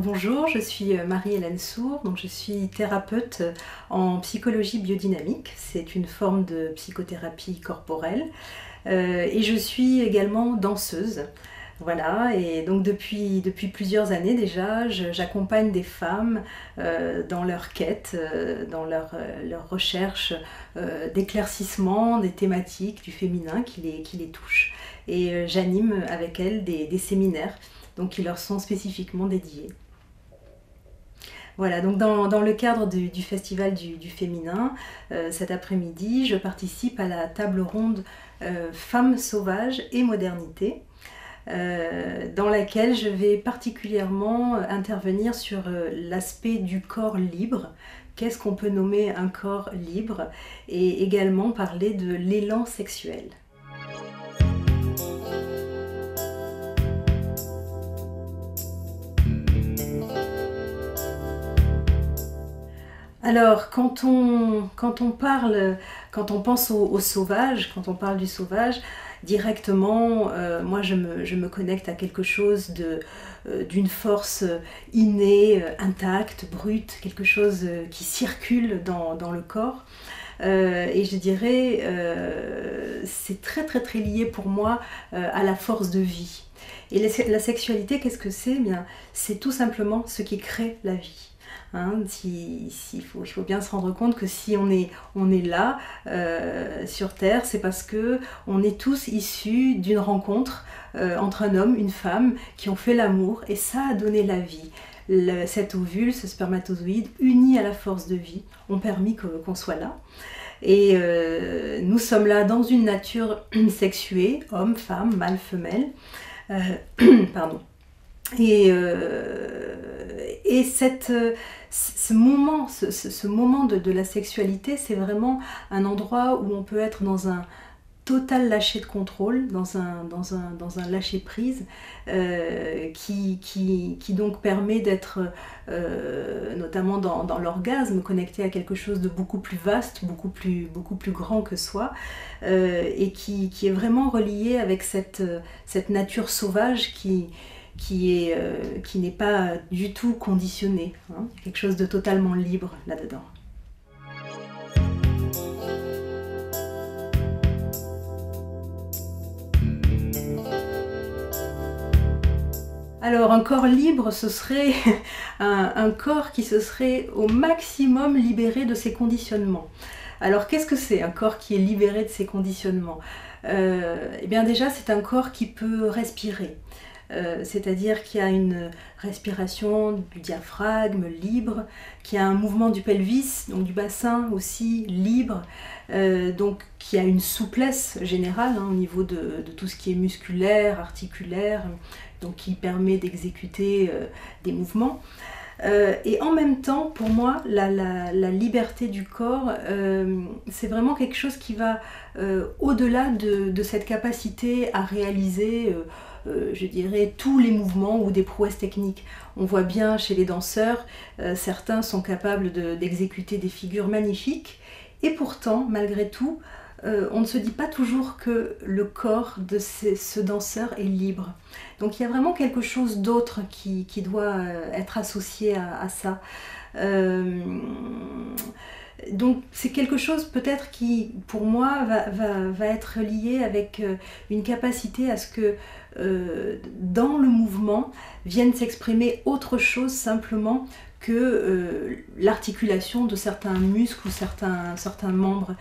Bonjour, je suis Marie-Hélène Sourd, donc je suis thérapeute en psychologie biodynamique. C'est une forme de psychothérapie corporelle et je suis également danseuse. Voilà, et donc depuis plusieurs années déjà, j'accompagne des femmes dans leur quête, dans leur recherche d'éclaircissement des thématiques du féminin qui les touchent. Et j'anime avec elles des séminaires donc qui leur sont spécifiquement dédiés. Voilà, donc dans le cadre du Festival du Féminin, cet après-midi, je participe à la table ronde Femmes sauvages et modernité, dans laquelle je vais particulièrement intervenir sur l'aspect du corps libre. Qu'est-ce qu'on peut nommer un corps libre? Et également parler de l'élan sexuel. Alors, quand on pense au sauvage, quand on parle du sauvage, directement, moi je me connecte à quelque chose d'une force innée, intacte, brute, quelque chose qui circule dans le corps. Et je dirais, c'est très lié pour moi à la force de vie. Et la sexualité, qu'est-ce que c'est? Bien, c'est tout simplement ce qui crée la vie. Hein, il faut bien se rendre compte que si on est là sur Terre, c'est parce que on est tous issus d'une rencontre entre un homme, une femme qui ont fait l'amour et ça a donné la vie. Cet ovule, ce spermatozoïde, unis à la force de vie, ont permis qu'on soit là. Et nous sommes là dans une nature sexuée, homme, femme, mâle, femelle. Pardon. Et ce moment de la sexualité, c'est vraiment un endroit où on peut être dans un total lâcher de contrôle, dans un lâcher prise qui donc permet d'être notamment dans l'orgasme, connecté à quelque chose de beaucoup plus vaste, beaucoup plus grand que soi, et qui est vraiment relié avec cette nature sauvage qui n'est pas du tout conditionné, hein. Il y a quelque chose de totalement libre là-dedans. Alors un corps libre, ce serait un corps qui se serait au maximum libéré de ses conditionnements. Alors qu'est-ce que c'est un corps qui est libéré de ses conditionnements? Eh bien déjà c'est un corps qui peut respirer. C'est-à-dire qu'il y a une respiration du diaphragme libre, qu'il y a un mouvement du pelvis, donc du bassin aussi libre, donc qu'il y a une souplesse générale hein, au niveau de tout ce qui est musculaire, articulaire, donc qui permet d'exécuter des mouvements. Et en même temps, pour moi, la liberté du corps, c'est vraiment quelque chose qui va au-delà de cette capacité à réaliser je dirais tous les mouvements ou des prouesses techniques. On voit bien chez les danseurs, certains sont capables d'exécuter des figures magnifiques et pourtant, malgré tout, on ne se dit pas toujours que le corps de ce danseur est libre. Donc il y a vraiment quelque chose d'autre qui doit être associé à ça. Donc c'est quelque chose peut-être qui, pour moi, va être lié avec une capacité à ce que dans le mouvement vienne s'exprimer autre chose simplement que l'articulation de certains muscles ou certains membres.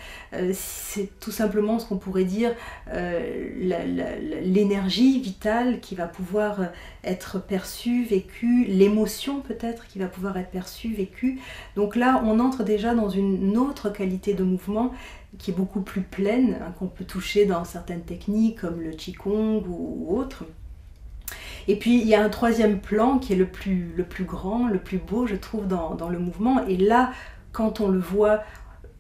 C'est tout simplement ce qu'on pourrait dire l'énergie vitale qui va pouvoir être perçue, vécue, l'émotion peut-être qui va pouvoir être perçue, vécue. Donc là, on entre déjà dans une autre qualité de mouvement qui est beaucoup plus pleine, hein, qu'on peut toucher dans certaines techniques comme le Qigong ou autres. Et puis il y a un troisième plan qui est le plus grand, le plus beau je trouve dans le mouvement. Et là, quand on le voit,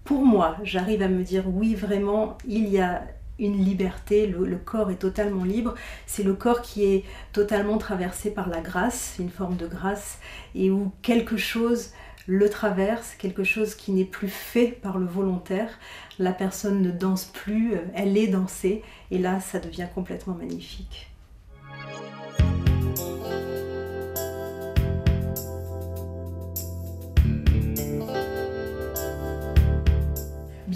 pour moi, j'arrive à me dire oui vraiment, il y a une liberté, le corps est totalement libre. C'est le corps qui est totalement traversé par la grâce, une forme de grâce, et où quelque chose le traverse, quelque chose qui n'est plus fait par le volontaire. La personne ne danse plus, elle est dansée, et là ça devient complètement magnifique.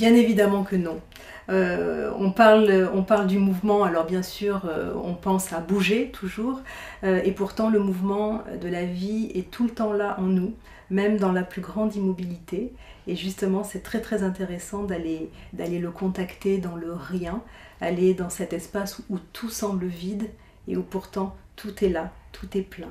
Bien évidemment que non. On parle du mouvement, alors bien sûr on pense à bouger toujours, et pourtant le mouvement de la vie est tout le temps là en nous, même dans la plus grande immobilité, et justement c'est très très intéressant d'aller le contacter dans le rien, aller dans cet espace où tout semble vide et où pourtant tout est là, tout est plein.